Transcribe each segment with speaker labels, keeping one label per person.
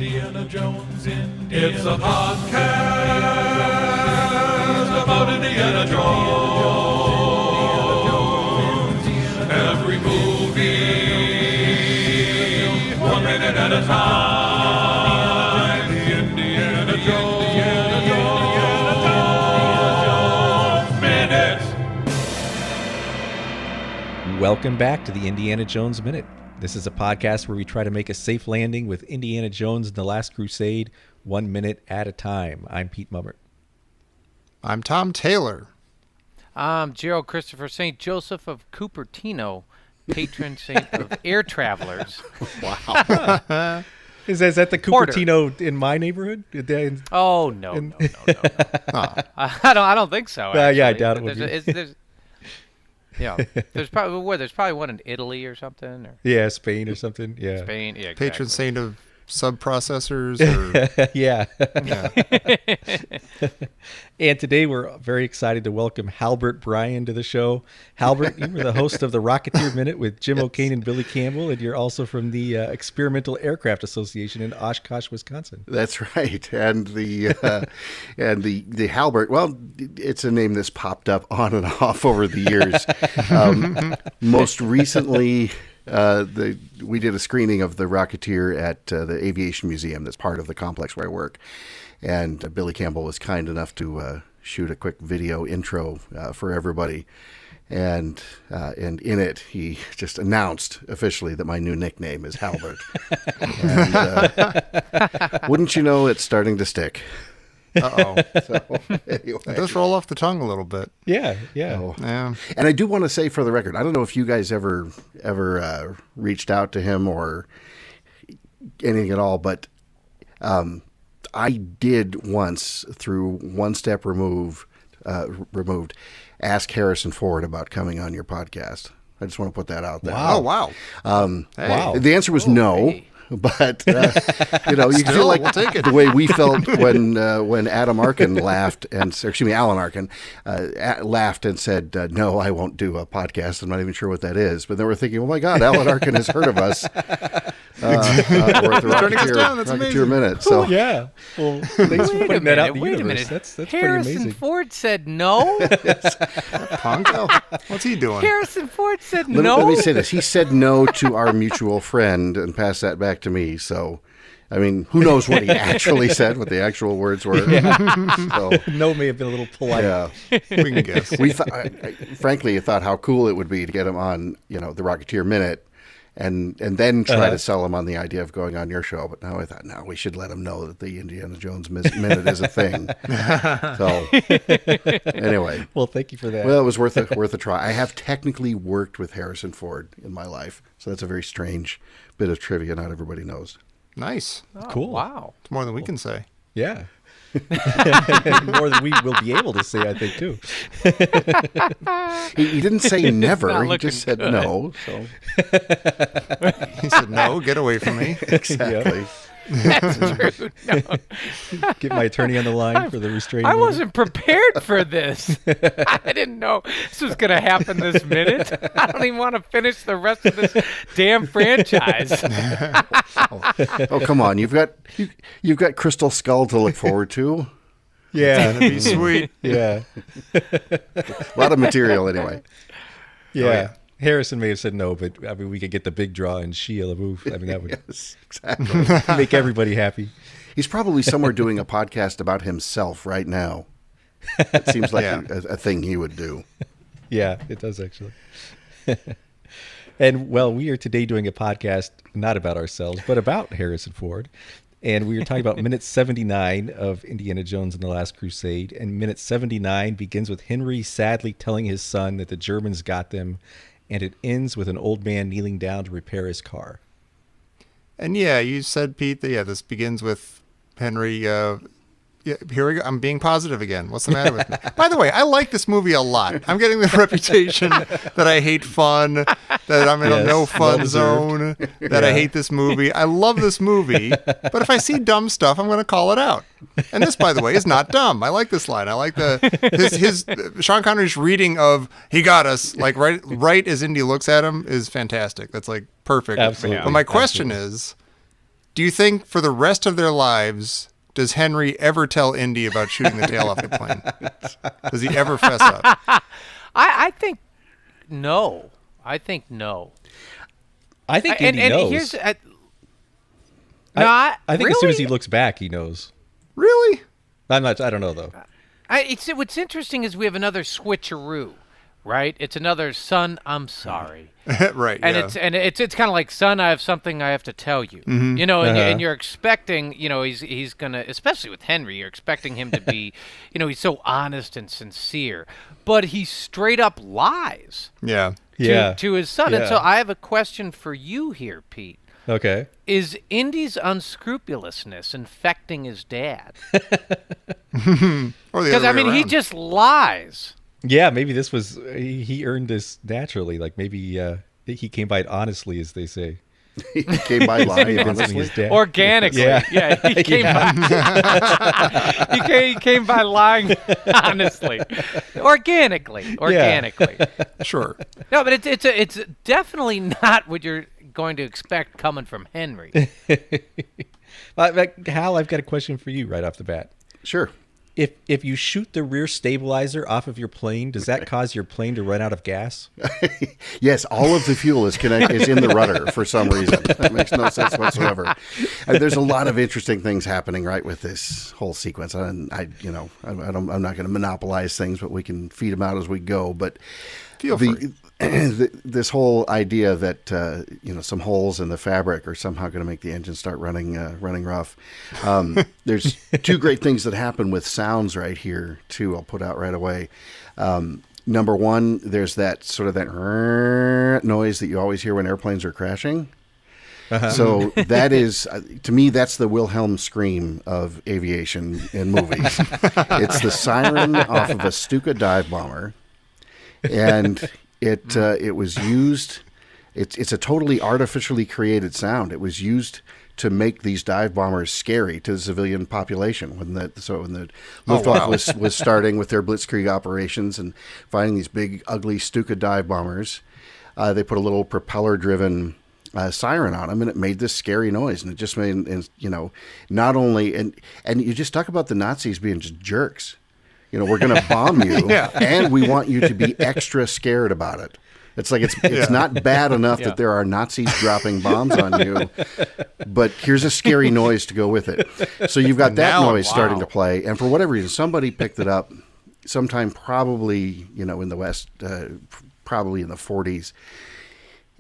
Speaker 1: Indiana Jones, It's a podcast about Indiana Jones. Every movie, 1 minute at a time. The Indiana Jones Minute.
Speaker 2: Welcome back to the Indiana Jones Minute. This is a podcast where we try to make a safe landing with Indiana Jones and the Last Crusade, 1 minute at a time. I'm Pete Mummert.
Speaker 3: I'm Tom Taylor.
Speaker 4: I'm Gerald Christopher St. Joseph of Cupertino, patron saint of air travelers.
Speaker 2: Wow. Is that the Cupertino in my neighborhood?
Speaker 4: Oh, no. I don't think so.
Speaker 2: Yeah, I doubt it would be.
Speaker 4: Yeah, there's probably one in Italy or something. Or
Speaker 2: Spain or something. Yeah,
Speaker 4: Spain. Yeah, exactly.
Speaker 3: Patron saint of sub-processors. Or...
Speaker 2: yeah. And today we're very excited to welcome Halbert Bryan to the show. Halbert, you were the host of the Rocketeer Minute with Jim O'Kane and Billy Campbell, and you're also from the Experimental Aircraft Association in Oshkosh, Wisconsin.
Speaker 5: That's right, and the Halbert. Well, it's a name that's popped up on and off over the years. Most recently. We did a screening of the Rocketeer at the Aviation Museum that's part of the complex where I work. And Billy Campbell was kind enough to shoot a quick video intro for everybody. And in it, he just announced officially that my new nickname is Halbert. And wouldn't you know, it's starting to stick.
Speaker 3: Uh-oh.
Speaker 5: So, anyway.
Speaker 3: It does roll off the tongue a little bit.
Speaker 2: Yeah.
Speaker 3: Yeah.
Speaker 5: And I do want to say for the record, I don't know if you guys ever reached out to him or anything at all, but I did once, through one step removed, ask Harrison Ford about coming on your podcast. I just want to put that out there.
Speaker 3: Wow. Oh, wow.
Speaker 2: Wow.
Speaker 5: The answer was no.
Speaker 4: Hey.
Speaker 5: But, you can feel like
Speaker 3: we'll take it.
Speaker 5: The way we felt when Alan Arkin laughed and said, no, I won't do a podcast. I'm not even sure what that is. But then we're thinking, oh, my God, Alan Arkin has heard of us. We're at the Rocketeer Minute. So.
Speaker 2: Yeah. Well, thanks for putting that out in the universe. That's pretty amazing.
Speaker 4: Harrison Ford said no?
Speaker 3: Punk? What's he doing?
Speaker 4: Harrison Ford said no?
Speaker 5: Let me say this. He said no to our mutual friend and passed that back to me. So, I mean, who knows what he actually said, what the actual words were.
Speaker 2: Yeah.
Speaker 5: So,
Speaker 2: no may have been a little polite.
Speaker 5: Yeah.
Speaker 3: We can guess.
Speaker 5: Frankly, I thought how cool it would be to get him on, the Rocketeer Minute and then try to sell him on the idea of going on your show. But now I thought, no, we should let him know that the Indiana Jones Minute is a thing. So, anyway.
Speaker 2: Well, thank you for that.
Speaker 5: Well, it was worth a try. I have technically worked with Harrison Ford in my life, so that's a very strange bit of trivia not everybody knows.
Speaker 3: Nice.
Speaker 4: Oh,
Speaker 2: cool.
Speaker 4: Wow.
Speaker 3: It's more than we can say.
Speaker 2: Yeah. More than we will be able to say, I think, too.
Speaker 5: He didn't say never. He
Speaker 4: looking
Speaker 5: just said
Speaker 4: good.
Speaker 5: no. So
Speaker 3: He said, no, get away from me.
Speaker 5: exactly.
Speaker 4: That's true. No.
Speaker 2: Get my attorney on the line for the restraining
Speaker 4: I
Speaker 2: order.
Speaker 4: wasn't prepared for this. I didn't know this was going to happen this minute. I don't even want to finish the rest of this damn franchise.
Speaker 5: Oh, come on. You've got Crystal Skull to look forward to.
Speaker 2: Yeah.
Speaker 3: That'd be sweet.
Speaker 2: Yeah.
Speaker 5: A lot of material anyway.
Speaker 2: Yeah.
Speaker 3: Oh, yeah.
Speaker 2: Harrison may have said no, but I mean, we could get the big draw in Shia LaBeouf. I mean, that would
Speaker 5: Yes, exactly.
Speaker 2: make everybody happy.
Speaker 5: He's probably somewhere doing a podcast about himself right now. It seems like a thing he would do.
Speaker 2: Yeah, it does actually. And well, we are today doing a podcast not about ourselves, but about Harrison Ford. And we were talking about minute 79 of Indiana Jones and the Last Crusade. And minute 79 begins with Henry sadly telling his son that the Germans got them. And it ends with an old man kneeling down to repair his car.
Speaker 3: And you said, Pete, that this begins with Henry. Here we go. I'm being positive again. What's the matter with me? By the way, I like this movie a lot. I'm getting the reputation that I hate fun, that I'm in a no fun zone, that I hate this movie. I love this movie, but if I see dumb stuff, I'm going to call it out. And this, by the way, is not dumb. I like this line. I like his Sean Connery's reading of "He got us," like right as Indy looks at him, is fantastic. That's like perfect.
Speaker 2: Absolutely.
Speaker 3: But my question is, Do you think for the rest of their lives, does Henry ever tell Indy about shooting the tail off the plane? Does he ever fess up?
Speaker 4: I think no. I think no.
Speaker 2: I think Indy knows.
Speaker 4: Here's
Speaker 2: I think
Speaker 4: really?
Speaker 2: as soon as he looks back, he knows.
Speaker 3: Really?
Speaker 2: I don't know though.
Speaker 4: What's interesting is we have another switcheroo, right? It's another son. I'm sorry.
Speaker 3: Right.
Speaker 4: And
Speaker 3: yeah.
Speaker 4: it's kind of like, son, I have something I have to tell you. You know, and you're expecting, you know, he's gonna, especially with Henry, you're expecting him to be, you know, he's so honest and sincere, but he straight up lies.
Speaker 3: Yeah.
Speaker 4: To his son.
Speaker 2: Yeah.
Speaker 4: And so I have a question for you here, Pete.
Speaker 2: Okay.
Speaker 4: Is Indy's unscrupulousness infecting his dad?
Speaker 3: Or the
Speaker 4: Because
Speaker 3: other
Speaker 4: I
Speaker 3: way
Speaker 4: mean, he
Speaker 3: around.
Speaker 4: just lies.
Speaker 2: Yeah, maybe this was he earned this naturally. Like maybe he came by it honestly, as they say.
Speaker 5: He came by lying,
Speaker 2: Convincing
Speaker 5: honestly.
Speaker 2: his dad.
Speaker 4: Organically.
Speaker 2: Yeah.
Speaker 4: He came by he came by lying honestly. Organically.
Speaker 3: Sure.
Speaker 4: No, but it's definitely not what you're going to expect coming from Henry.
Speaker 2: Hal, I've got a question for you right off the bat.
Speaker 5: Sure.
Speaker 2: If you shoot the rear stabilizer off of your plane, does that cause your plane to run out of gas?
Speaker 5: Yes, all of the fuel is in the rudder for some reason. That makes no sense whatsoever. There's a lot of interesting things happening right with this whole sequence. And I'm not going to monopolize things, but we can feed them out as we go. But
Speaker 3: Feel free.
Speaker 5: This whole idea that some holes in the fabric are somehow going to make the engine start running rough. There's two great things that happen with sounds right here too. I'll put out right away. Number one, there's that sort of that noise that you always hear when airplanes are crashing. So that is, to me, that's the Wilhelm scream of aviation in movies. It's the siren off of a Stuka dive bomber. And it was used. It's a totally artificially created sound. It was used to make these dive bombers scary to the civilian population when the Luftwaffe was starting with their blitzkrieg operations and finding these big ugly Stuka dive bombers. They put a little propeller-driven siren on them, and it made this scary noise. And it just made, not only and you just talk about the Nazis being just jerks. We're going to bomb you, and we want you to be extra scared about it. It's like it's not bad enough that there are Nazis dropping bombs on you, but here's a scary noise to go with it. So you've got that noise starting to play, and for whatever reason, somebody picked it up sometime probably, in the West, probably in the 40s.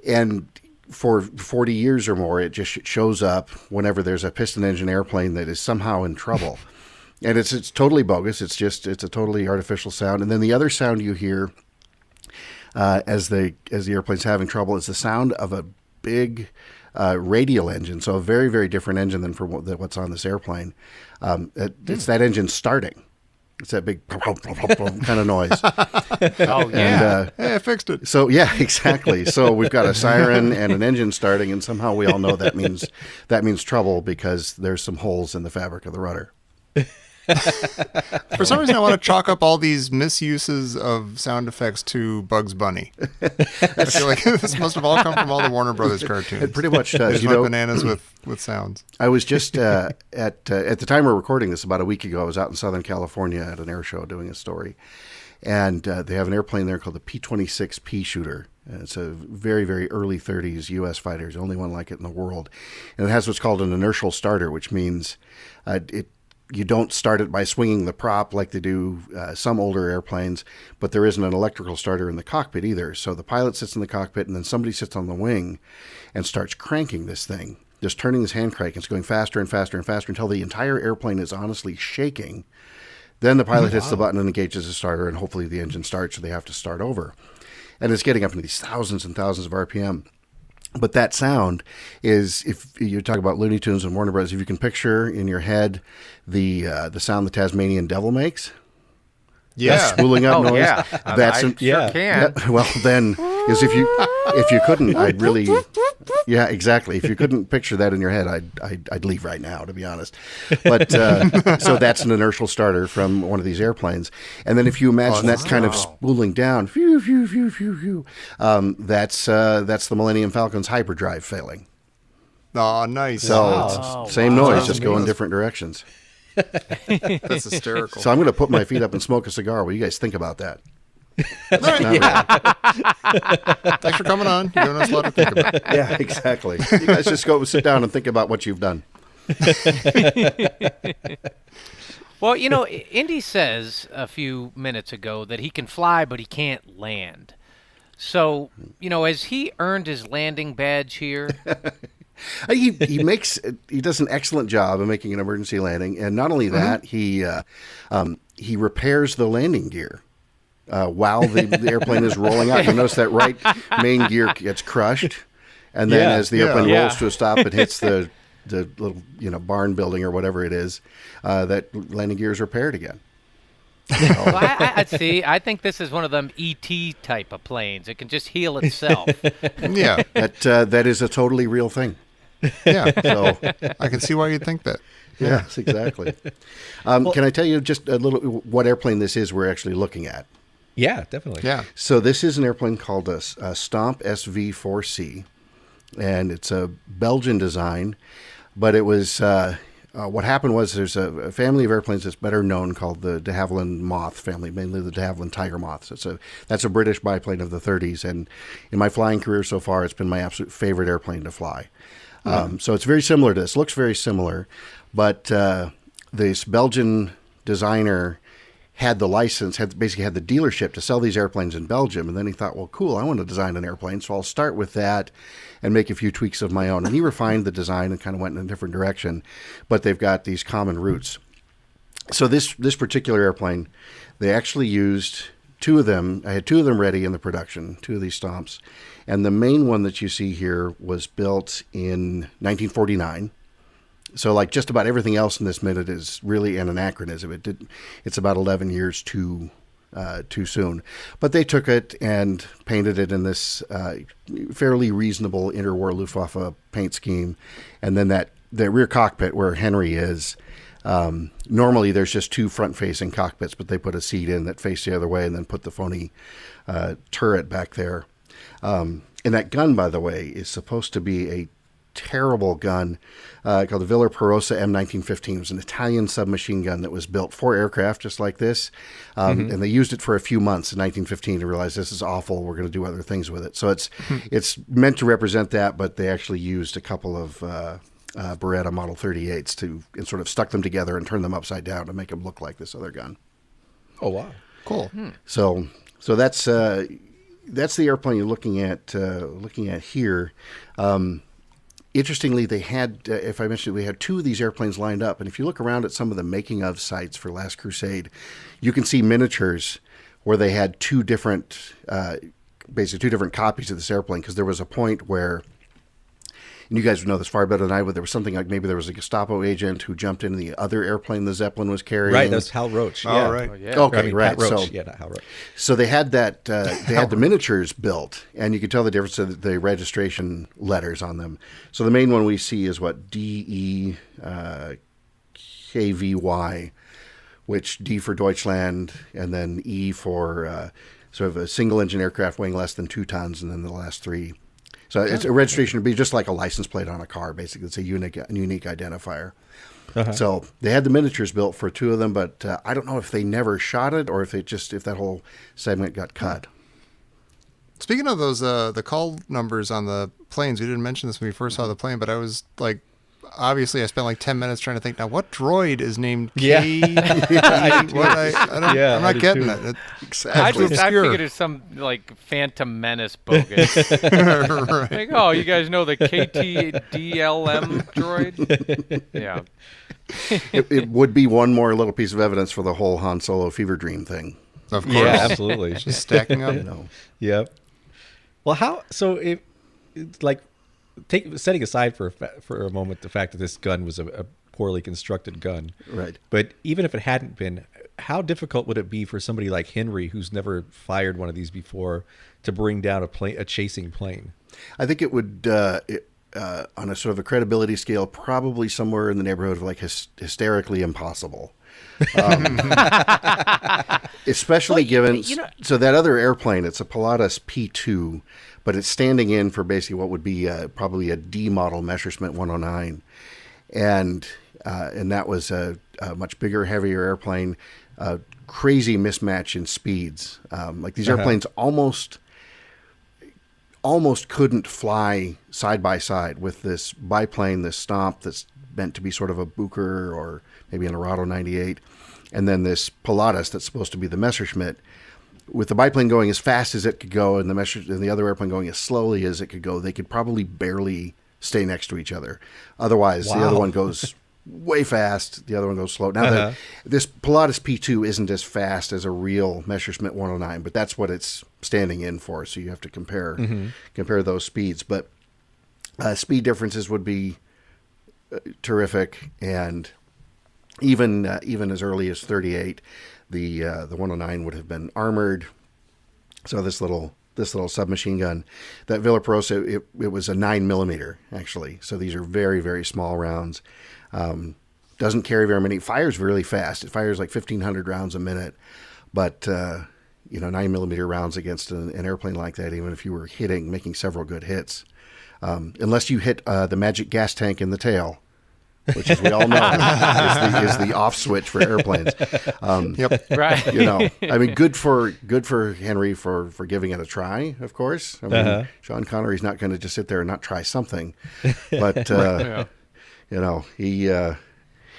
Speaker 5: And for 40 years or more, it just shows up whenever there's a piston engine airplane that is somehow in trouble. And it's totally bogus. It's a totally artificial sound. And then the other sound you hear as the airplane's having trouble is the sound of a big radial engine. So a very, very different engine than what's on this airplane. It's that engine starting. It's that big kind of noise.
Speaker 4: Oh, yeah.
Speaker 5: And,
Speaker 3: Hey, I fixed it.
Speaker 5: So, yeah, exactly. So we've got a siren and an engine starting, and somehow we all know that means trouble because there's some holes in the fabric of the rudder.
Speaker 3: For some reason, I want to chalk up all these misuses of sound effects to Bugs Bunny. I feel like this must have all come from all the Warner Brothers cartoons.
Speaker 5: It pretty much
Speaker 3: They
Speaker 5: does.
Speaker 3: just went bananas with sounds.
Speaker 5: I was just at the time we're recording this about a week ago. I was out in Southern California at an air show doing a story, and they have an airplane there called the P-26 Pea Shooter. And it's a very, very early 30s U.S. fighter. It's the only one like it in the world, and it has what's called an inertial starter, which means you don't start it by swinging the prop like they do some older airplanes, but there isn't an electrical starter in the cockpit either. So the pilot sits in the cockpit, and then somebody sits on the wing and starts cranking this thing, just turning this hand crank. It's going faster and faster and faster until the entire airplane is honestly shaking. Then the pilot hits the button and engages the starter, and hopefully the engine starts, so they have to start over. And it's getting up into these thousands and thousands of RPM. But that sound is, if you talk about Looney Tunes and Warner Bros., if you can picture in your head the sound the Tasmanian Devil makes, that spooling up noise.
Speaker 4: Yeah.
Speaker 5: That's
Speaker 4: I sure can.
Speaker 5: Well, then, is if you couldn't, I'd really, yeah, exactly. If you couldn't picture that in your head, I'd leave right now, to be honest. But so that's an inertial starter from one of these airplanes, and then if you imagine that kind of spooling down, phew, phew, phew, phew, phew, that's the Millennium Falcon's hyperdrive failing.
Speaker 3: Oh, nice.
Speaker 5: So
Speaker 4: Wow.
Speaker 5: it's same noise,
Speaker 3: That's
Speaker 5: just go in
Speaker 3: amazing.
Speaker 5: different directions.
Speaker 3: That's hysterical.
Speaker 5: So I'm going to put my feet up and smoke a cigar. What do you guys think about that?
Speaker 3: Thanks for coming on. You're giving us a lot to think about.
Speaker 5: Yeah, exactly. You guys just go sit down and think about what you've done.
Speaker 4: Well, Indy says a few minutes ago that he can fly, but he can't land. So, has he earned his landing badge here?
Speaker 5: He does an excellent job of making an emergency landing, and not only that, he repairs the landing gear while the airplane is rolling out. You notice that right main gear gets crushed, and then as the airplane rolls to a stop, it hits the little barn building or whatever it is. That landing gear is repaired again.
Speaker 4: Well, I see. I think this is one of them ET type of planes. It can just heal itself.
Speaker 3: Yeah.
Speaker 5: That is a totally real thing.
Speaker 3: Yeah.
Speaker 5: So
Speaker 3: I can see why you'd think that.
Speaker 5: yes, exactly. Can I tell you just a little what airplane this is we're actually looking at?
Speaker 2: Yeah, definitely.
Speaker 3: Yeah.
Speaker 5: So this is an airplane called a Stomp SV4C, and it's a Belgian design, but it was what happened was there's a family of airplanes that's better known called the de Havilland Moth family, mainly the de Havilland Tiger Moths. That's a British biplane of the 30s, and in my flying career so far, it's been my absolute favorite airplane to fly. So it's very similar to this, looks very similar, but this Belgian designer had the license, basically had the dealership to sell these airplanes in Belgium. And then he thought, well, cool, I want to design an airplane, so I'll start with that and make a few tweaks of my own. And he refined the design and kind of went in a different direction, but they've got these common roots. So this particular airplane, they actually used two of them. I had two of them ready in the production, two of these Stomps. And the main one that you see here was built in 1949. So like just about everything else in this minute is really an anachronism. It's about 11 years too soon. But they took it and painted it in this fairly reasonable interwar Luftwaffe paint scheme. And then the rear cockpit where Henry is, normally there's just two front-facing cockpits, but they put a seat in that faced the other way and then put the phony turret back there. And that gun, by the way, is supposed to be a terrible gun called the Villa Perosa M1915. It was an Italian submachine gun that was built for aircraft just like this. And they used it for a few months in 1915 to realize this is awful. We're going to do other things with it. So it's meant to represent that, but they actually used a couple of Beretta Model 38s and sort of stuck them together and turned them upside down to make them look like this other gun.
Speaker 2: Oh, wow.
Speaker 3: Cool.
Speaker 5: So that's the airplane you're looking at here. Interestingly, they had, if I mentioned, we had two of these airplanes lined up. And if you look around at some of the making of sites for Last Crusade, you can see miniatures where they had basically two different copies of this airplane. Because there was a point where, and you guys would know this far better than I would, there was something like maybe there was a Gestapo agent who jumped into the other airplane the Zeppelin was carrying.
Speaker 2: Right, that's Hal Roach.
Speaker 3: Oh,
Speaker 2: Yeah.
Speaker 3: right.
Speaker 4: Oh, yeah.
Speaker 5: Okay,
Speaker 2: I mean,
Speaker 5: right.
Speaker 2: Pat Roach.
Speaker 5: So,
Speaker 2: Yeah, not Hal Roach.
Speaker 5: so they had that. They had the miniatures built, and you could tell the difference of the registration letters on them. So the main one we see is what DEKVY, which D for Deutschland, and then E for sort of a single engine aircraft weighing less than 2 tons, and then the last three. So it's a registration would be just like a license plate on a car. Basically, it's a unique identifier.
Speaker 2: Uh-huh.
Speaker 5: So they had the miniatures built for two of them, but I don't know if they never shot it or if that whole segment got cut.
Speaker 3: Speaking of those, the call numbers on the planes, we didn't mention this when we first saw the plane, but I was like, obviously I spent like 10 minutes trying to think, now what droid is named
Speaker 2: Yeah.
Speaker 3: K?
Speaker 2: I did too.
Speaker 3: I'm not
Speaker 2: did
Speaker 3: getting
Speaker 2: too.
Speaker 3: it.
Speaker 4: I
Speaker 3: Too obscure.
Speaker 4: figured it's some like Phantom Menace bogus.
Speaker 3: Right.
Speaker 4: Like, oh, you guys know the KTDLM droid? Yeah.
Speaker 5: It would be one more little piece of evidence for the whole Han Solo fever dream thing.
Speaker 3: Of course.
Speaker 2: Yeah, absolutely.
Speaker 3: Just stacking up.
Speaker 5: You know,
Speaker 2: Yep. Well, setting aside for a moment the fact that this gun was a poorly constructed gun,
Speaker 5: right?
Speaker 2: but even if it hadn't been, how difficult would it be for somebody like Henry, who's never fired one of these before, to bring down a chasing plane?
Speaker 5: I think it would, on a sort of a credibility scale, probably somewhere in the neighborhood of like hysterically impossible. Especially given, so that other airplane, it's a Pilatus P2, but it's standing in for basically what would be probably a D model Messerschmitt 109, and that was a much bigger, heavier airplane. Crazy mismatch in speeds. Like these airplanes almost couldn't fly side by side with this biplane, this Stomp that's meant to be sort of a Bucher or maybe an Arado 98, and then this Pilatus that's supposed to be the Messerschmitt. With the biplane going as fast as it could go and the other airplane going as slowly as it could go, they could probably barely stay next to each other. Otherwise, the other one goes way fast, the other one goes slow. Now, this Pilatus P2 isn't as fast as a real Messerschmitt 109, but that's what it's standing in for, so you have to compare those speeds. But speed differences would be terrific, and even as early as 38, the 109 would have been armored. So this little submachine gun, that Villaprosa, it was a 9mm actually. So these are very, very small rounds. Doesn't carry very many. Fires really fast. It fires like 1,500 rounds a minute, but 9mm rounds against an airplane like that, even if you were making several good hits, unless you hit the magic gas tank in the tail, which, as we all know, is the off switch for airplanes.
Speaker 4: Right.
Speaker 5: I mean, good for Henry for giving it a try. Of course, I mean, Sean Connery's not going to just sit there and not try something, but he.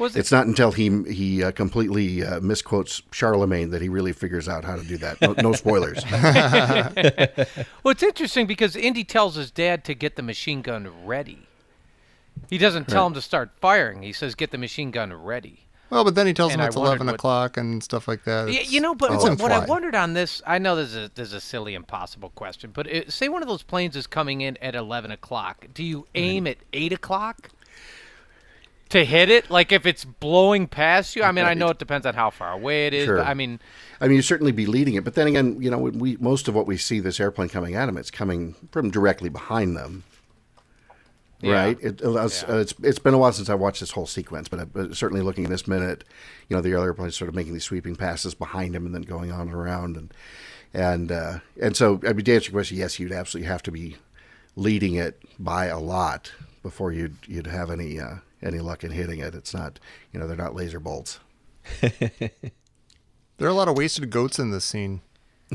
Speaker 5: It's not until he completely misquotes Charlemagne that he really figures out how to do that. No spoilers.
Speaker 4: Well, it's interesting because Indy tells his dad to get the machine gun ready. He doesn't tell him to start firing. He says, get the machine gun ready.
Speaker 3: Well, but then he tells him it's 11 o'clock and stuff like that.
Speaker 4: But what I wondered on this, I know this is a silly, impossible question, but say one of those planes is coming in at 11 o'clock. Do you aim at 8 o'clock to hit it? Like if it's blowing past you? I mean, I know it depends on how far away it is,
Speaker 5: Sure.
Speaker 4: but I mean,
Speaker 5: you'd certainly be leading it. But then again, most of what we see this airplane coming at them, it's coming from directly behind them.
Speaker 4: Yeah.
Speaker 5: Right. It's been a while since I watched this whole sequence, but certainly looking at this minute, the other airplanes sort of making these sweeping passes behind him and then going on and around, and so I mean, to answer your question, yes, you'd absolutely have to be leading it by a lot before you'd have any luck in hitting it. It's not, they're not laser bolts.
Speaker 3: There are a lot of wasted goats in this scene.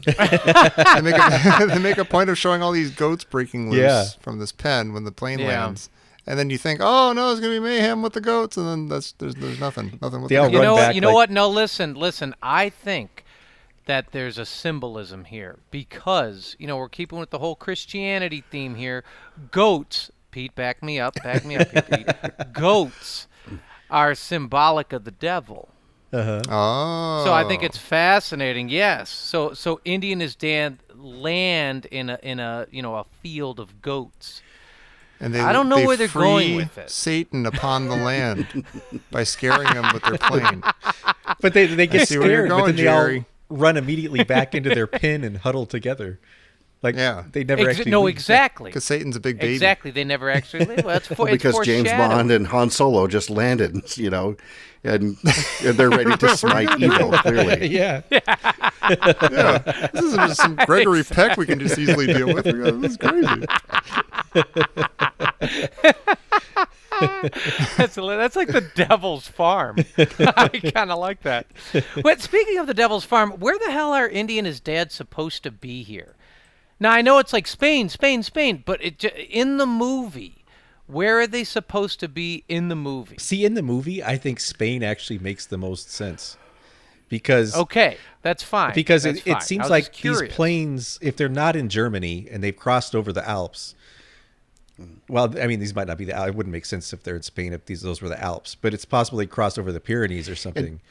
Speaker 3: They make a point of showing all these goats breaking loose from this pen when the plane lands, and then you think, oh no, it's gonna be mayhem with the goats, and then there's nothing with
Speaker 2: They all
Speaker 3: the
Speaker 2: run back.
Speaker 4: You know what? No, listen. I think that there's a symbolism here because we're keeping with the whole Christianity theme here. Goats, Pete, back me up here, Pete. Goats are symbolic of the devil.
Speaker 3: Oh.
Speaker 4: So I think it's fascinating. Yes. So Indy and his dad land in a field of goats.
Speaker 3: And
Speaker 4: I don't know
Speaker 3: they
Speaker 4: where they're going
Speaker 3: free
Speaker 4: with it.
Speaker 3: Satan upon the land by scaring him with their plane.
Speaker 2: But they get
Speaker 3: see where you're
Speaker 2: scared,
Speaker 3: going,
Speaker 2: but then they
Speaker 3: Jerry.
Speaker 2: all run immediately back into their pin and huddle together. Like they never actually leave.
Speaker 4: Exactly.
Speaker 3: Because Satan's a big baby.
Speaker 4: Exactly. They never actually leave. Well,
Speaker 5: Because James Bond and Han Solo just landed, and they're ready to smite evil, clearly.
Speaker 2: Yeah.
Speaker 3: Yeah. This isn't just some Gregory Peck we can just easily deal with. This is crazy.
Speaker 4: That's like the Devil's Farm. I kind of like that. But speaking of the Devil's Farm, where the hell are Indy and his dad supposed to be here? Now, I know it's like Spain, but in the movie, where are they supposed to be in the movie?
Speaker 2: See, in the movie, I think Spain actually makes the most sense. Because
Speaker 4: okay, that's fine.
Speaker 2: Because
Speaker 4: that's
Speaker 2: it
Speaker 4: fine.
Speaker 2: seems like these planes, if they're not in Germany and they've crossed over the Alps, well, I mean, these might not be the Alps. It wouldn't make sense if they're in Spain if those were the Alps. But it's possible they crossed over the Pyrenees or something.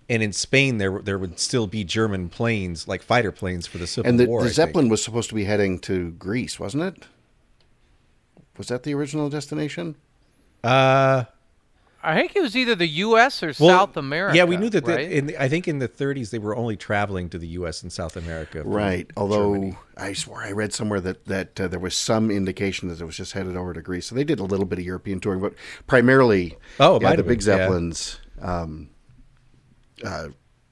Speaker 2: And in Spain, there would still be German planes, like fighter planes for the Civil War.
Speaker 5: And the Zeppelin was supposed to be heading to Greece, wasn't it? Was that the original destination?
Speaker 4: I think it was either the U.S. or South America.
Speaker 2: Yeah, we knew that.
Speaker 4: Right?
Speaker 2: I think in the 30s they were only traveling to the U.S. and South America.
Speaker 5: Right. Although
Speaker 2: Germany.
Speaker 5: I swore I read somewhere that there was some indication that it was just headed over to Greece. So they did a little bit of European touring, but primarily, the big Zeppelins.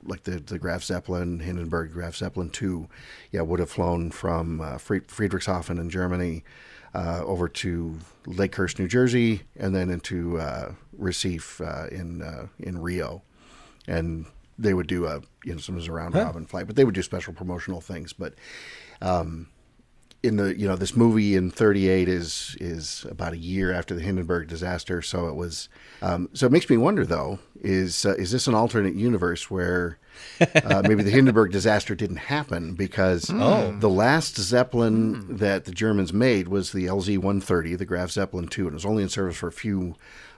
Speaker 5: like the Graf Zeppelin, Hindenburg Graf Zeppelin 2, would have flown from Friedrichshafen in Germany over to Lakehurst, New Jersey, and then into Recife in Rio, and they would do sometimes a round robin flight, but they would do special promotional things. But in the this movie in 38 is about a year after the Hindenburg disaster, so it was so it makes me wonder though, is this an alternate universe where maybe the Hindenburg disaster didn't happen, because the last Zeppelin that the Germans made was the LZ-130, the Graf Zeppelin 2, and it was only in service for a few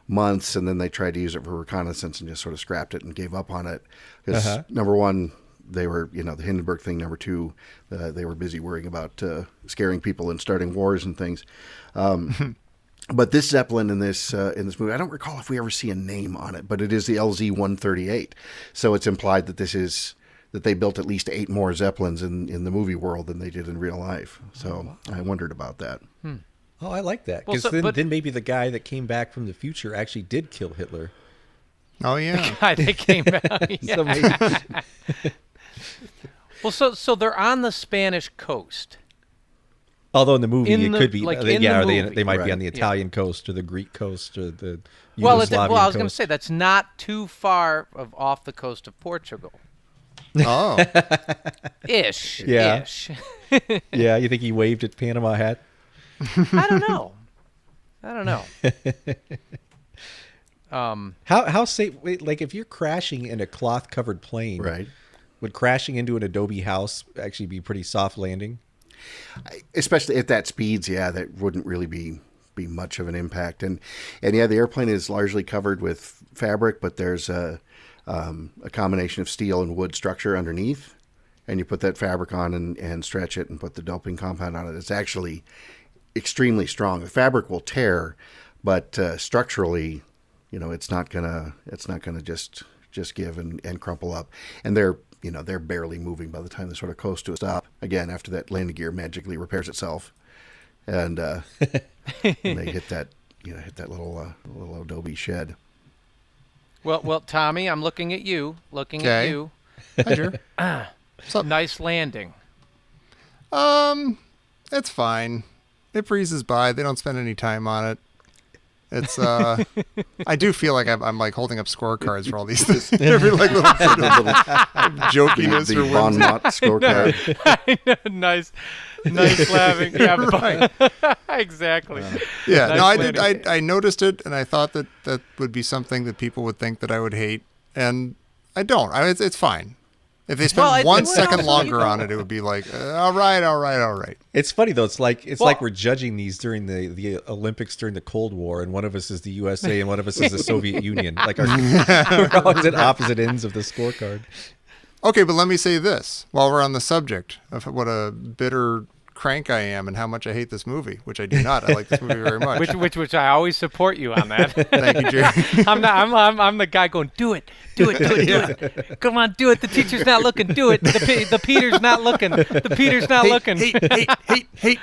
Speaker 5: months, and then they tried to use it for reconnaissance and just sort of scrapped it and gave up on it because number one, they were, the Hindenburg thing. Number two, they were busy worrying about scaring people and starting wars and things. But this Zeppelin in this movie, I don't recall if we ever see a name on it, but it is the LZ-138. So it's implied that that they built at least 8 more Zeppelins in the movie world than they did in real life. So I wondered about that.
Speaker 2: Oh, I like that. Because then maybe the guy that came back from the future actually did kill Hitler.
Speaker 3: Oh, yeah.
Speaker 4: The guy that came back. Yeah.
Speaker 2: So maybe,
Speaker 4: Well, so they're on the Spanish coast.
Speaker 2: although in the movie it could be,
Speaker 4: like,
Speaker 2: or
Speaker 4: in the movie.
Speaker 2: they might be
Speaker 5: Right.
Speaker 2: on the Italian coast or the Greek coast or the
Speaker 4: Well,
Speaker 2: Yugoslavian
Speaker 4: I was going to
Speaker 2: coast.
Speaker 4: say that's not too far off the coast of Portugal.
Speaker 3: Oh.
Speaker 4: Ish.
Speaker 2: Yeah.
Speaker 4: Ish.
Speaker 2: Yeah, you think he waved at Panama Hat?
Speaker 4: I don't know.
Speaker 2: How safe? Wait, like if you're crashing in a cloth covered plane,
Speaker 5: Right.
Speaker 2: would crashing into an adobe house actually be pretty soft landing?
Speaker 5: Especially at that speeds, that wouldn't really be much of an impact. And the airplane is largely covered with fabric, but there's a combination of steel and wood structure underneath. And you put that fabric on and stretch it and put the doping compound on it. It's actually extremely strong. The fabric will tear, but structurally, it's not gonna just give and crumple up. And they're barely moving by the time they sort of coast to a stop. Again, after that landing gear magically repairs itself, and they hit that little adobe shed.
Speaker 4: Well, Tommy, I'm looking at you.
Speaker 3: Okay. Hi, Drew.
Speaker 4: Nice landing.
Speaker 3: It's fine. It breezes by. They don't spend any time on it. It's I do feel like I'm like holding up scorecards for all these things. Every like little sort of jokiness
Speaker 5: The
Speaker 3: or whimsy.
Speaker 5: Bon Mott scorecard.
Speaker 4: I know, nice laughing. Yeah,
Speaker 3: Right.
Speaker 4: exactly.
Speaker 3: Yeah,
Speaker 4: Nice
Speaker 3: no, I
Speaker 4: landing.
Speaker 3: did. I noticed it, and I thought that would be something that people would think that I would hate, and I don't. It's fine. If they spent
Speaker 4: Well,
Speaker 3: 1
Speaker 4: it's
Speaker 3: second
Speaker 4: also,
Speaker 3: longer on it, it would be like, all right.
Speaker 2: It's funny though. It's like we're judging these during the Olympics during the Cold War, and one of us is the USA and one of us is the Soviet Union. Like we're always at opposite ends of the scorecard.
Speaker 3: Okay, but let me say this while we're on the subject of what a bitter crank I am and how much I hate this movie, which I do not. I like this movie very much.
Speaker 4: Which I always support you on that.
Speaker 3: Thank you, Jerry.
Speaker 4: I'm the guy going, do it. Come on, do it. The teacher's not looking. Do it. The Peter's not looking. The Peter's not looking.
Speaker 3: Hate.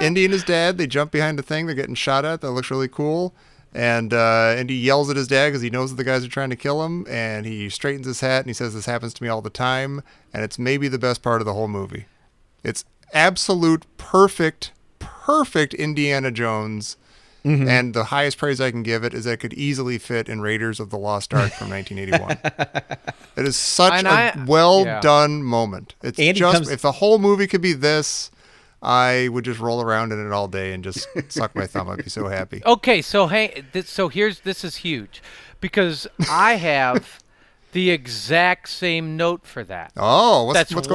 Speaker 3: Indy and his dad, they jump behind a thing. They're getting shot at. That looks really cool. And Indy yells at his dad because he knows that the guys are trying to kill him. And he straightens his hat and he says, "This happens to me all the time." And it's maybe the best part of the whole movie. It's absolute perfect Indiana Jones. Mm-hmm. And the highest praise I can give it is that it could easily fit in Raiders of the Lost Ark from 1981. It is such a well-done moment. It's if the whole movie could be this, I would just roll around in it all day and just suck my thumb. I'd be so happy.
Speaker 4: Okay, so this is huge because I have the exact same note for that.
Speaker 3: Oh, what's going on?
Speaker 4: It's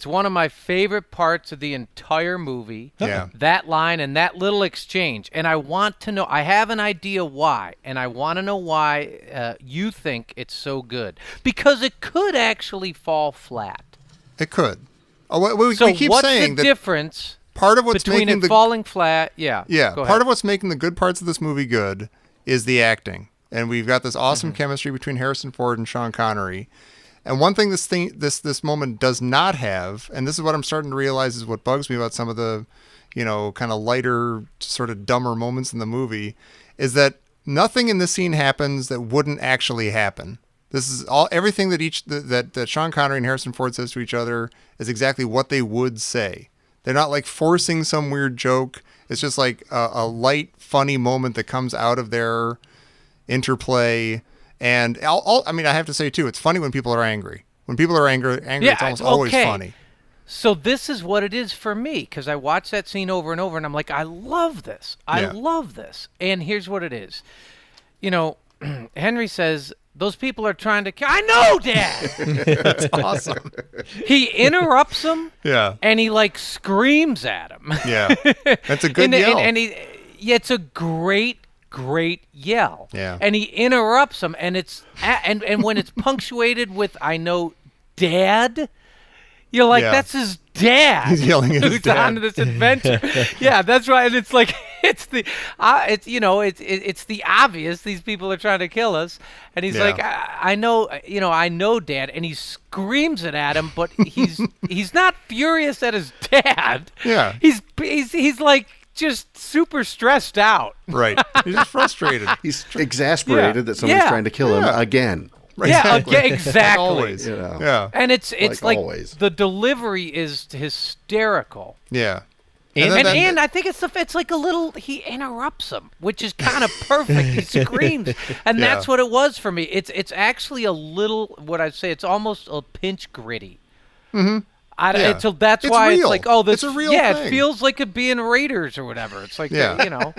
Speaker 4: one of my favorite parts of the entire movie.
Speaker 3: Yeah.
Speaker 4: That line and that little exchange. And I want to know, I have an idea why, and I want to know why you think it's so good. Because it could actually fall flat.
Speaker 3: It could. We keep
Speaker 4: what's
Speaker 3: saying
Speaker 4: the
Speaker 3: that
Speaker 4: difference
Speaker 3: part of what's
Speaker 4: between
Speaker 3: making
Speaker 4: it falling flat? Yeah.
Speaker 3: Yeah.
Speaker 4: Go
Speaker 3: Part
Speaker 4: ahead.
Speaker 3: of what's making the good parts of this movie good is the acting. And we've got this awesome chemistry between Harrison Ford and Sean Connery. And one thing this moment does not have, and this is what I'm starting to realize is what bugs me about some of the, kind of lighter, sort of dumber moments in the movie, is that nothing in this scene happens that wouldn't actually happen. This is everything that Sean Connery and Harrison Ford says to each other is exactly what they would say. They're not like forcing some weird joke. It's just like a light, funny moment that comes out of their interplay. And I mean, I have to say too, it's funny when people are angry. When people are angry, it's almost always funny.
Speaker 4: So this is what it is for me, because I watch that scene over and over, and I'm like, I love this. I love this. And here's what it is. You know, Henry says, those people are trying to kill. I know, Dad!
Speaker 3: That's awesome.
Speaker 4: He interrupts him,
Speaker 3: Yeah.
Speaker 4: and he, like, screams at him.
Speaker 3: Yeah. That's a good yell.
Speaker 4: It's a great yell.
Speaker 3: Yeah.
Speaker 4: And he interrupts him, and and when it's punctuated with, I know, Dad, you're like, that's his dad.
Speaker 3: He's yelling at his
Speaker 4: who's
Speaker 3: dad.
Speaker 4: on this adventure. Yeah, that's right. And it's like, it's the obvious. These people are trying to kill us. And he's like, I know, Dad. And he screams it at him, but he's not furious at his dad.
Speaker 3: Yeah.
Speaker 4: He's like just super stressed out.
Speaker 3: Right. He's just frustrated.
Speaker 5: He's exasperated that someone's trying to kill him again.
Speaker 3: Right,
Speaker 4: Yeah, exactly.
Speaker 3: Always.
Speaker 5: You know.
Speaker 3: Yeah.
Speaker 4: And it's like
Speaker 5: always.
Speaker 4: the delivery is hysterical.
Speaker 3: Yeah.
Speaker 4: And I think it's like a little, he interrupts him, which is kind of perfect. He screams. And that's what it was for me. It's actually a little, what I'd say, it's almost a pinch gritty. Mm-hmm. That's
Speaker 3: It's
Speaker 4: why
Speaker 3: real.
Speaker 4: it's like, oh, this,
Speaker 3: It's a real thing.
Speaker 4: it feels like it being Raiders or whatever. It's like, you know.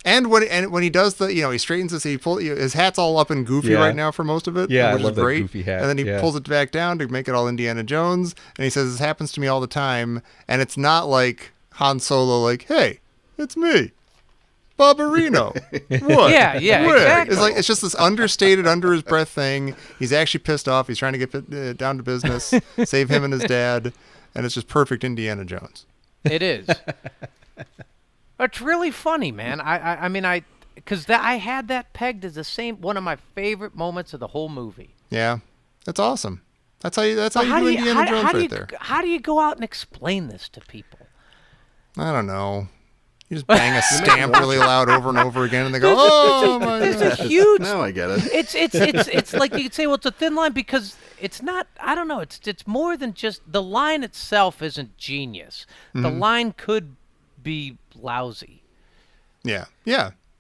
Speaker 3: And when he does he straightens his, his hat's all up and goofy right now for most of it.
Speaker 2: Yeah,
Speaker 3: which
Speaker 2: I love
Speaker 3: is
Speaker 2: that
Speaker 3: great.
Speaker 2: goofy hat.
Speaker 3: And then he
Speaker 2: Yeah.
Speaker 3: pulls it back down to make it all Indiana Jones. And he says, "This happens to me all the time." And it's not like Han Solo, like, "Hey, it's me, Barbarino." What?
Speaker 4: Yeah,
Speaker 3: Where?
Speaker 4: exactly.
Speaker 3: It's just this understated, under his breath thing. He's actually pissed off. He's trying to get down to business, save him and his dad, and it's just perfect Indiana Jones.
Speaker 4: It is. It's really funny, man. I mean, because I had that pegged as one of my favorite moments of the whole movie.
Speaker 3: Yeah, that's awesome. That's how you do
Speaker 4: How
Speaker 3: Indiana Jones
Speaker 4: do
Speaker 3: right there.
Speaker 4: How do you go out and explain this to people?
Speaker 3: I don't know. You just bang a stamp really loud over and over again, and they go, "Oh my
Speaker 4: It's
Speaker 3: god!"
Speaker 4: a huge.
Speaker 5: Now I get it.
Speaker 4: It's like you could say, well, it's a thin line because it's not. I don't know. It's more than just the line itself isn't genius. The line could be lousy.
Speaker 3: Yeah,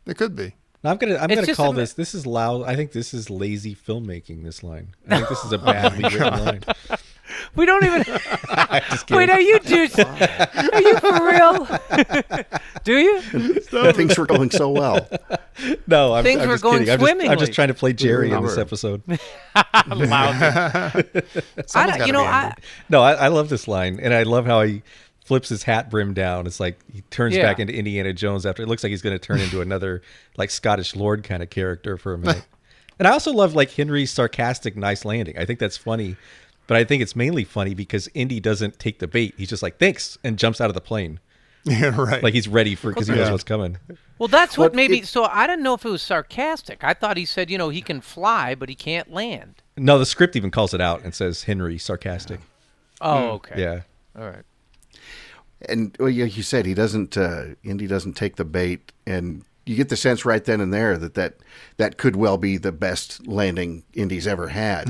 Speaker 3: it could be.
Speaker 2: I'm gonna
Speaker 4: just
Speaker 2: call this. This is loud. I think this is lazy filmmaking. This line. I think this is a badly written line.
Speaker 4: We don't even.
Speaker 2: Just kidding.
Speaker 4: Wait, are you for real? Do you?
Speaker 5: Things were going so well.
Speaker 2: No, I'm
Speaker 4: Things were
Speaker 2: just
Speaker 4: going
Speaker 2: kidding. I'm
Speaker 4: swimmingly.
Speaker 2: just trying to play Jerry in this
Speaker 5: Remember.
Speaker 2: episode.
Speaker 4: Lousy.
Speaker 3: Someone's gotta be angry.
Speaker 2: No, I love this line, and I love how he flips his hat brim down. It's like he turns back into Indiana Jones after it looks like he's going to turn into another like Scottish Lord kind of character for a minute. And I also love like Henry's sarcastic nice landing. I think that's funny, but I think it's mainly funny because Indy doesn't take the bait. He's just like, "Thanks," and jumps out of the plane.
Speaker 3: Yeah, right.
Speaker 2: Like he's ready for because he knows what's coming.
Speaker 4: Well, that's what maybe. So I didn't know if it was sarcastic. I thought he said, he can fly, but he can't land.
Speaker 2: No, the script even calls it out and says Henry sarcastic.
Speaker 4: Oh, okay.
Speaker 2: Yeah.
Speaker 4: All right.
Speaker 5: And well, yeah, you said he doesn't. Indy doesn't take the bait, and you get the sense right then and there that could well be the best landing Indy's ever had.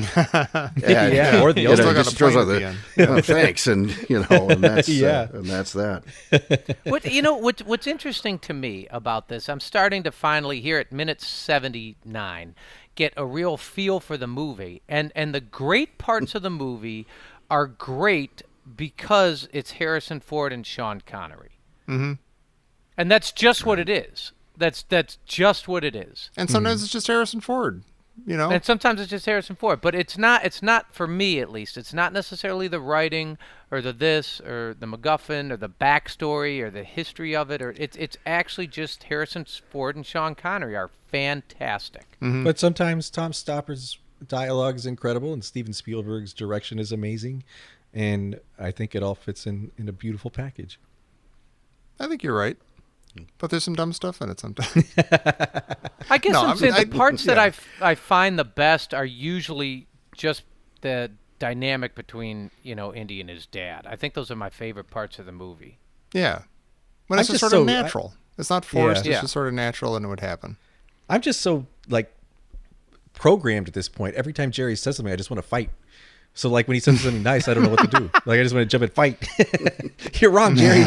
Speaker 2: Yeah, or the
Speaker 3: Still
Speaker 2: other.
Speaker 3: got
Speaker 5: just
Speaker 3: a
Speaker 5: throws
Speaker 3: plane
Speaker 5: out
Speaker 3: at
Speaker 5: the "Oh, thanks," and and that's
Speaker 2: Yeah.
Speaker 5: and that's that.
Speaker 4: What's interesting to me about this, I'm starting to finally here at minute 79 get a real feel for the movie, and the great parts of the movie are great because it's Harrison Ford and Sean Connery. Mm-hmm. And that's just what it is. That's just what it is.
Speaker 3: And sometimes it's just Harrison Ford,
Speaker 4: And sometimes it's just Harrison Ford, but it's not for me at least. It's not necessarily the writing or the this or the MacGuffin or the backstory or the history of it, or it's actually just Harrison Ford and Sean Connery are fantastic.
Speaker 3: Mm-hmm.
Speaker 2: But sometimes Tom Stopper's dialogue is incredible and Steven Spielberg's direction is amazing. And I think it all fits in a beautiful package.
Speaker 3: I think you're right. But there's some dumb stuff in it sometimes.
Speaker 4: I guess
Speaker 3: No,
Speaker 4: I'm
Speaker 3: I
Speaker 4: saying
Speaker 3: mean,
Speaker 4: the parts that
Speaker 3: yeah.
Speaker 4: I find the best are usually just the dynamic between, Indy and his dad. I think those are my favorite parts of the movie.
Speaker 3: Yeah. When it's
Speaker 2: I'm
Speaker 3: just
Speaker 2: just
Speaker 3: sort of
Speaker 2: so-
Speaker 3: natural. It's not forced.
Speaker 2: Yeah.
Speaker 3: It's just sort of natural and it would happen.
Speaker 2: I'm just so like programmed at this point. Every time Jerry says something, I just want to fight. So like when he says something nice, I don't know what to do. Like I just want to jump and fight. You're wrong, Jerry.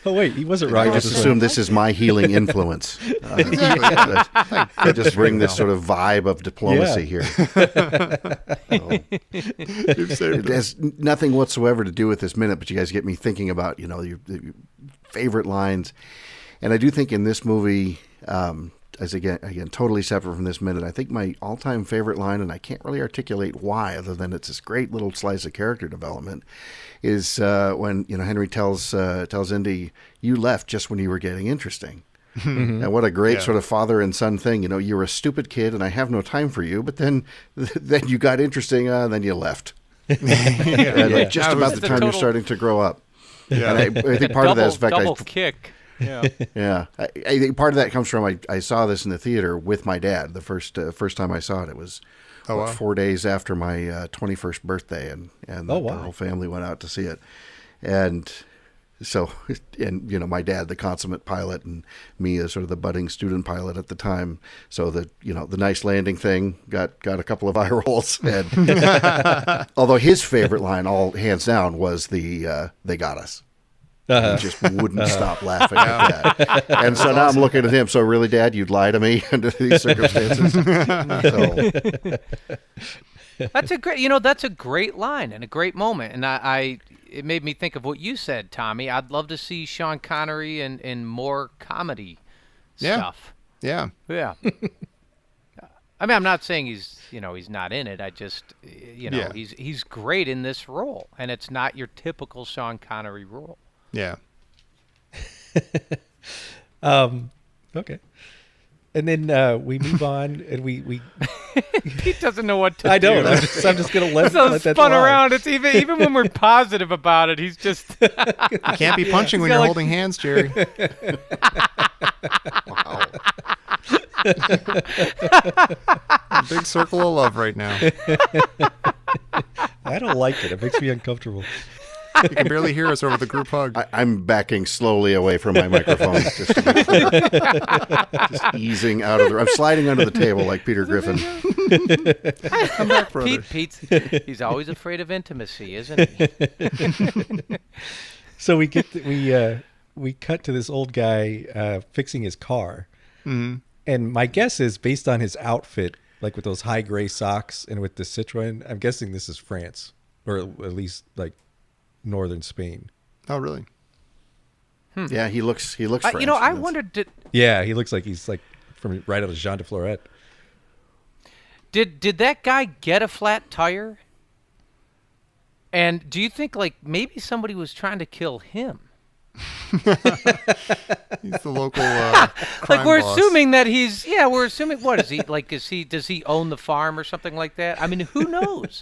Speaker 2: Oh wait, he wasn't wrong.
Speaker 5: I just assume this is my healing influence. I just bring this sort of vibe of diplomacy here. It has nothing whatsoever to do with this minute, but you guys get me thinking about your favorite lines, and I do think in this movie. As again, totally separate from this minute, I think my all-time favorite line, and I can't really articulate why, other than it's this great little slice of character development, is when Henry tells Indy, "You left just when you were getting interesting." And what a great sort of father and son thing. You're a stupid kid, and I have no time for you. But then you got interesting, then you left. And just about the time you're starting to grow up.
Speaker 3: Yeah.
Speaker 5: And I think part of that is the fact
Speaker 4: double kick. Yeah.
Speaker 5: Yeah. I think part of that comes from I saw this in the theater with my dad. The first time I saw it, it was 4 days after my 21st birthday, and the whole family went out to see it. And so, my dad, the consummate pilot, and me as sort of the budding student pilot at the time. So the nice landing thing got a couple of eye rolls. And although his favorite line, all hands down, was the "they got us." He just wouldn't stop laughing at that. And so now I'm looking at him. So really, Dad, you'd lie to me under these circumstances?
Speaker 4: That's a great line and a great moment. And it made me think of what you said, Tommy. I'd love to see Sean Connery in more comedy stuff.
Speaker 3: Yeah.
Speaker 4: Yeah. I mean, I'm not saying he's not in it. I just, he's great in this role, and it's not your typical Sean Connery role.
Speaker 3: Yeah.
Speaker 2: Okay. And then we move on, and we
Speaker 4: Pete doesn't know what to do.
Speaker 2: I don't. I'm just gonna let that
Speaker 4: spun
Speaker 2: lie.
Speaker 4: around. It's even when we're positive about it, he's just.
Speaker 3: You can't be punching when you're holding hands, Jerry.
Speaker 5: Wow.
Speaker 3: A big circle of love right now.
Speaker 2: I don't like it. It makes me uncomfortable.
Speaker 3: You can barely hear us over the group hug.
Speaker 5: I'm backing slowly away from my microphone, just to be clear. Just easing out of the. I'm sliding under the table like Peter Griffin.
Speaker 3: Come back, brother.
Speaker 4: He's always afraid of intimacy, isn't he?
Speaker 2: So we cut to this old guy fixing his car, and my guess is based on his outfit, like with those high gray socks and with the Citroen. I'm guessing this is France, or at least like northern Spain.
Speaker 3: Oh, really?
Speaker 5: Yeah, he looks French.
Speaker 4: I wondered.
Speaker 2: Yeah, he looks like he's like from right out of Jean de Florette.
Speaker 4: Did that guy get a flat tire? And do you think like maybe somebody was trying to kill him?
Speaker 3: He's the local crime
Speaker 4: like we're
Speaker 3: boss.
Speaker 4: assuming that we're assuming what is he like does he own the farm or something like that? I mean, who knows?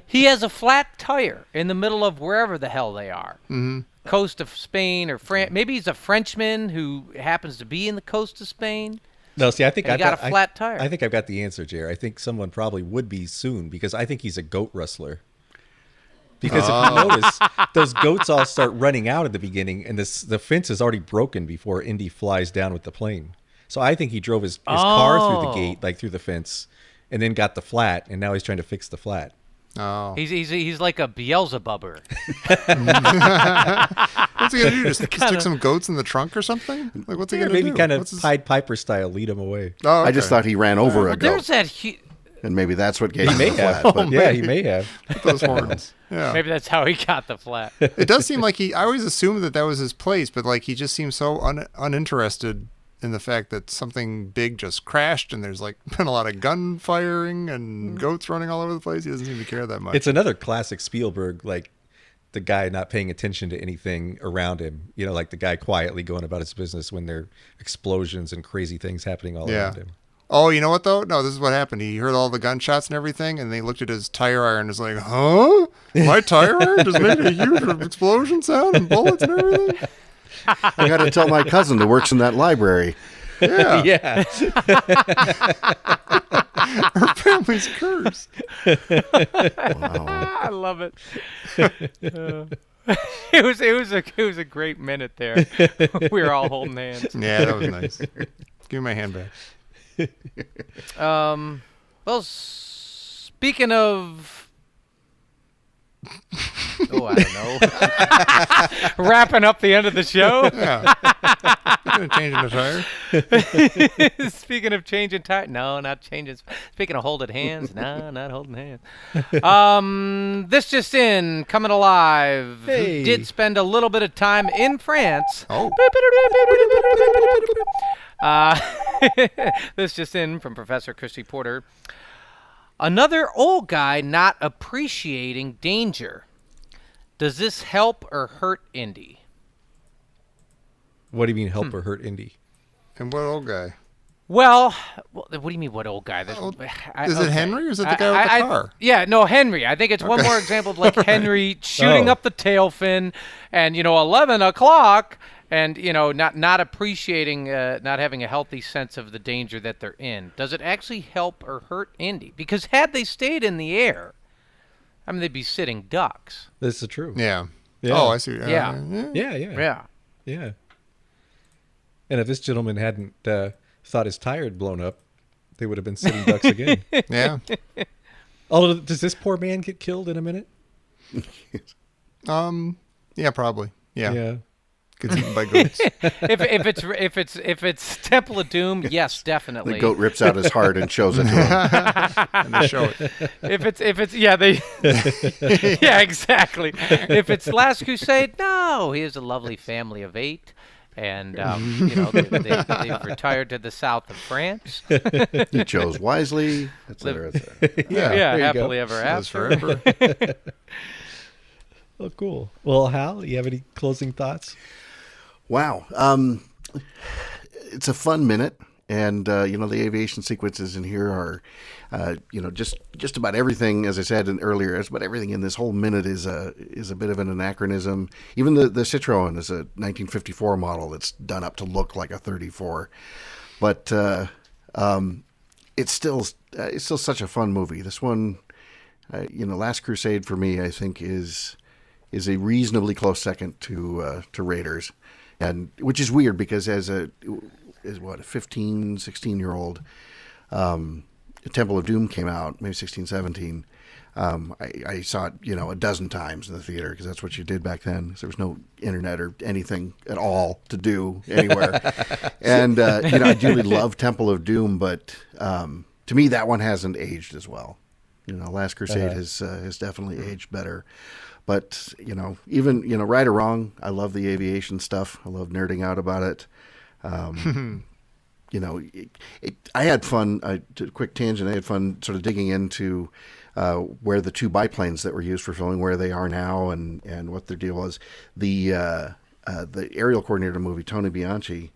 Speaker 4: He has a flat tire in the middle of wherever the hell they are. Mm-hmm. Coast of Spain or France. Maybe he's a Frenchman who happens to be in the coast of Spain.
Speaker 2: No, see, I think
Speaker 4: I got a flat tire.
Speaker 2: I think I've got the answer, Jerry. I think someone probably would be soon because I think he's a goat rustler. Because if you notice, those goats all start running out at the beginning, and the fence is already broken before Indy flies down with the plane. So I think he drove his car through the gate, like through the fence, and then got the flat, and now he's trying to fix the flat.
Speaker 3: Oh.
Speaker 4: He's like a Beelzebubber.
Speaker 3: What's he gonna do? Just stick some goats in the trunk or something? Like what's he gonna do?
Speaker 2: Maybe kind of Pied Piper style, lead him away.
Speaker 3: Oh, okay.
Speaker 5: I just thought he ran over a goat.
Speaker 4: There's that.
Speaker 5: And maybe that's what gave
Speaker 2: He
Speaker 5: him
Speaker 2: may
Speaker 5: the
Speaker 2: have.
Speaker 5: flat. But
Speaker 2: Yeah, he may have.
Speaker 3: With those horns. Yeah.
Speaker 4: Maybe that's how he got the flat.
Speaker 3: It does seem like I always assumed that was his place, but like he just seems so uninterested in the fact that something big just crashed and there's like been a lot of gun firing and goats running all over the place. He doesn't seem to care that much.
Speaker 2: It's another classic Spielberg, like the guy not paying attention to anything around him. You know, like the guy quietly going about his business when there are explosions and crazy things happening all around him.
Speaker 3: Oh, you know what, though? No, this is what happened. He heard all the gunshots and everything, and they looked at his tire iron and was like, huh? My tire iron just made a huge explosion sound and bullets and everything?
Speaker 5: I got to tell my cousin who works in that library.
Speaker 3: Yeah.
Speaker 2: Yeah.
Speaker 3: Her family's cursed.
Speaker 5: Wow.
Speaker 4: I love it. It was a great minute there. We were all holding hands.
Speaker 3: Yeah, that was nice. Give me my hand back.
Speaker 4: Well, speaking of, I don't know, wrapping up the end of the show.
Speaker 3: Yeah. Changing the tire.
Speaker 4: Speaking of changing tire, no, not changing. Speaking of holding hands, no, not holding hands. This just in, coming alive.
Speaker 2: Hey.
Speaker 4: Who did spend a little bit of time in France.
Speaker 3: Oh.
Speaker 4: This just in from Professor Christy Porter. Another old guy not appreciating danger. Does this help or hurt Indy?
Speaker 2: What do you mean help or hurt Indy?
Speaker 3: And what old guy?
Speaker 4: Well, what do you mean, what old guy?
Speaker 3: Is it Henry or is it the guy with the car?
Speaker 4: Yeah, no, Henry. I think it's one more example of like Henry shooting up the tail fin and, 11 o'clock and, not appreciating, not having a healthy sense of the danger that they're in. Does it actually help or hurt Indy? Because had they stayed in the air, they'd be sitting ducks.
Speaker 2: This is true.
Speaker 3: Yeah.
Speaker 2: Yeah.
Speaker 3: Oh, I see.
Speaker 4: Yeah.
Speaker 2: Yeah. And if this gentleman hadn't thought his tire had blown up, they would have been sitting ducks again.
Speaker 3: Yeah.
Speaker 2: Although, does this poor man get killed in a minute?
Speaker 3: Yeah, probably. Yeah.
Speaker 2: Yeah.
Speaker 3: Gets eaten by goats.
Speaker 4: if it's Temple of Doom, yes, definitely.
Speaker 5: The goat rips out his heart and shows it to him.
Speaker 3: And they show it.
Speaker 4: Yeah, exactly. If it's Last Crusade, no, he has a lovely family of 8. And, they've retired to the south of France.
Speaker 5: He chose wisely, etc.
Speaker 4: Yeah,
Speaker 2: you
Speaker 4: happily
Speaker 2: go.
Speaker 4: ever
Speaker 3: Lives
Speaker 4: after.
Speaker 3: forever.
Speaker 2: Oh, cool. Well, Hal, you have any closing thoughts?
Speaker 5: Wow. It's a fun minute. And, the aviation sequences in here are, just about everything, as I said earlier, just about everything in this whole minute is a bit of an anachronism. Even the Citroen is a 1954 model that's done up to look like a 34. But it's still such a fun movie. This one, Last Crusade for me, I think is a reasonably close second to Raiders. And which is weird because as a 15, 16-year-old, Temple of Doom came out, maybe 16, 17. I saw it, a dozen times in the theater because that's what you did back then. 'Cause there was no internet or anything at all to do anywhere. And, I really love Temple of Doom, but to me, that one hasn't aged as well. Last Crusade has definitely aged better. But, even, right or wrong, I love the aviation stuff. I love nerding out about it. I had fun, quick tangent, I had fun sort of digging into where the 2 biplanes that were used for filming, where they are now and what their deal was. The aerial coordinator of the movie, Tony Bianchi,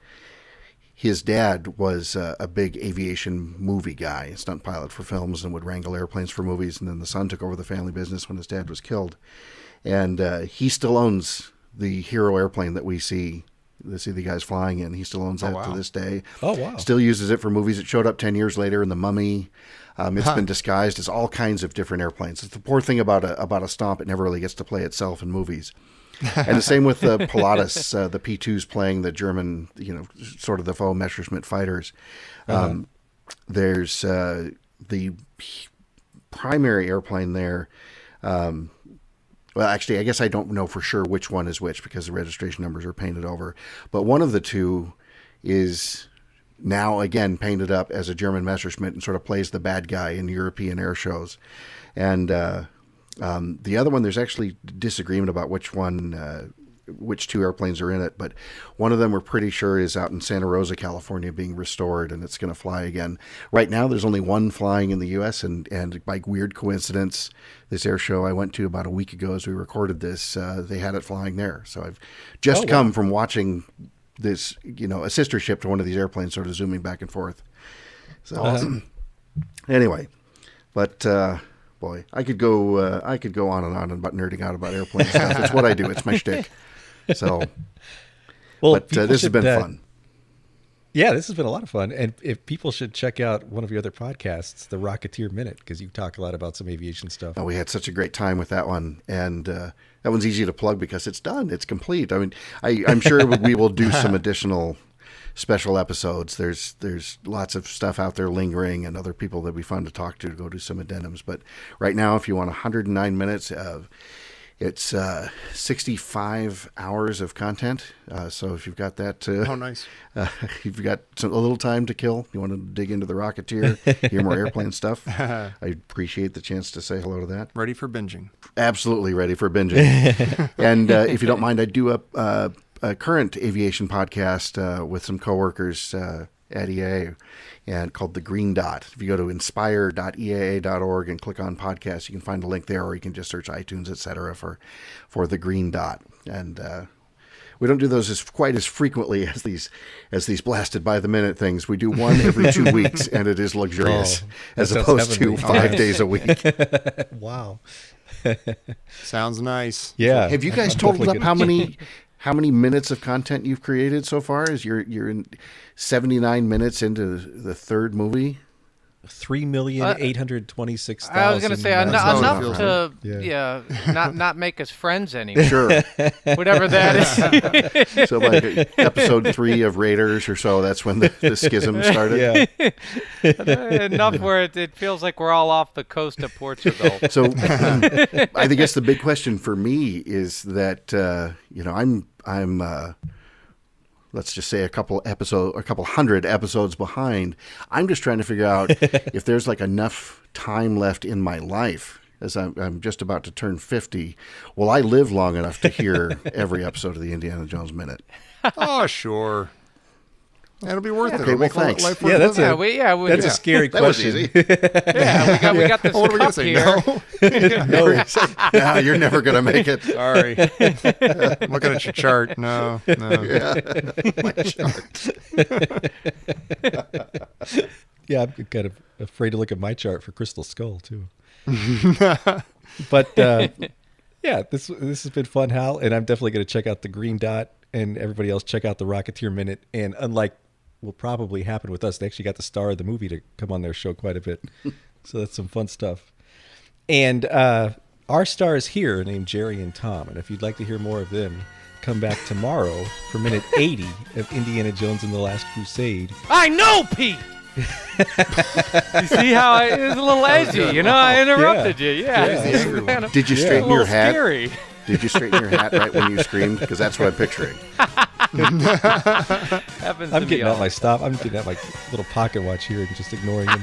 Speaker 5: his dad was a big aviation movie guy, a stunt pilot for films and would wrangle airplanes for movies. And then the son took over the family business when his dad was killed. And he still owns the Hero airplane that we see the guys flying in. He still owns that to this day.
Speaker 2: Oh, wow.
Speaker 5: Still uses it for movies. It showed up 10 years later in The Mummy. It's been disguised as all kinds of different airplanes. It's the poor thing about a Stomp. It never really gets to play itself in movies. And the same with the Pilatus, the P-2s playing the German, sort of the faux Messerschmitt fighters. There's the primary airplane there. Well, actually, I guess I don't know for sure which one is which because the registration numbers are painted over. But one of the 2 is now, again, painted up as a German Messerschmitt and sort of plays the bad guy in European air shows. And the other one, there's actually disagreement about which 2 airplanes are in it. But one of them we're pretty sure is out in Santa Rosa, California, being restored, and it's going to fly again. Right now, there's only one flying in the U.S., and by weird coincidence, this air show I went to about a week ago as we recorded this, they had it flying there. So I've just come from watching this, a sister ship to one of these airplanes sort of zooming back and forth. So anyway, but boy, I could go on and on about nerding out about airplane stuff. It's what I do. It's my shtick. So, but this has been fun.
Speaker 2: Yeah, this has been a lot of fun. And if people should check out one of your other podcasts, The Rocketeer Minute, because you talk a lot about some aviation stuff.
Speaker 5: Oh, we had such a great time with that one. And that one's easy to plug because it's done. It's complete. I mean, I'm sure we will do some additional special episodes. There's lots of stuff out there lingering, and other people that'd be fun to talk to go do some addendums. But right now, if you want 109 minutes of, it's 65 hours of content. So if you've got that,
Speaker 3: Oh, nice.
Speaker 5: you've got a little time to kill, you want to dig into the Rocketeer, hear more airplane stuff. I appreciate the chance to say hello to that.
Speaker 3: Ready for binging.
Speaker 5: Absolutely ready for binging. And if you don't mind, I do a current aviation podcast with some coworkers at EAA, and called The Green Dot. If you go to inspire.eaa.org and click on podcasts, you can find a link there, or you can just search iTunes, etc. for The Green Dot. And we don't do those quite as frequently as these blasted by the minute things. We do one every 2 weeks, and it is luxurious, as
Speaker 2: sounds
Speaker 5: opposed to
Speaker 2: heavenly.
Speaker 5: 5 days a week.
Speaker 2: Wow.
Speaker 3: Sounds nice.
Speaker 2: Yeah.
Speaker 5: Have you guys
Speaker 2: I'm
Speaker 5: totaled up
Speaker 2: definitely
Speaker 5: how many minutes of content you've created so far? Is you're in 79 minutes into the third movie?
Speaker 2: 3,826,000.
Speaker 4: I was going to say
Speaker 3: how it
Speaker 4: enough
Speaker 3: feels,
Speaker 4: to
Speaker 2: Yeah.
Speaker 4: not make us friends anymore.
Speaker 5: Sure.
Speaker 4: Whatever that is.
Speaker 5: So like episode 3 of Raiders or so, that's when the schism started.
Speaker 2: Yeah.
Speaker 4: Enough where it feels like we're all off the coast of Portugal.
Speaker 5: So I guess the big question for me is that I'm let's just say a couple hundred episodes behind. I'm just trying to figure out if there's like enough time left in my life, as I'm just about to turn 50. Will I live long enough to hear every episode of the Indiana Jones Minute?
Speaker 3: Oh, sure. It'll be worth it.
Speaker 5: Okay,
Speaker 3: It'll
Speaker 5: well,
Speaker 3: make
Speaker 5: thanks.
Speaker 3: life
Speaker 2: Yeah,
Speaker 3: worth
Speaker 2: that's
Speaker 3: living.
Speaker 2: that's a scary
Speaker 5: That was
Speaker 2: question.
Speaker 5: easy.
Speaker 4: Yeah, we got this
Speaker 3: What are we gonna
Speaker 4: cup
Speaker 3: say?
Speaker 4: here.
Speaker 3: No.
Speaker 5: No, you're never going to make it.
Speaker 3: Sorry. I'm looking at your chart. No.
Speaker 5: My chart.
Speaker 2: Yeah, I'm kind of afraid to look at my chart for Crystal Skull too. But yeah, this has been fun, Hal, and I'm definitely going to check out the Green Dot, and everybody else check out the Rocketeer Minute. And unlike will probably happen with us, they actually got the star of the movie to come on their show quite a bit, so that's some fun stuff. And our stars here named Jerry and Tom, and if you'd like to hear more of them, come back tomorrow for minute 80 of Indiana Jones and the Last Crusade.
Speaker 4: I know, Pete. You see how it was a little edgy, I interrupted you. Yeah.
Speaker 2: Yeah.
Speaker 5: Did you
Speaker 4: A
Speaker 5: straighten
Speaker 4: little
Speaker 5: your hat?
Speaker 4: scary.
Speaker 5: Did you straighten your hat right when you screamed? Because that's what I'm picturing.
Speaker 4: Happens
Speaker 2: I'm
Speaker 4: to
Speaker 2: getting
Speaker 4: me
Speaker 2: out my stop. I'm getting out my little pocket watch here and just ignoring him.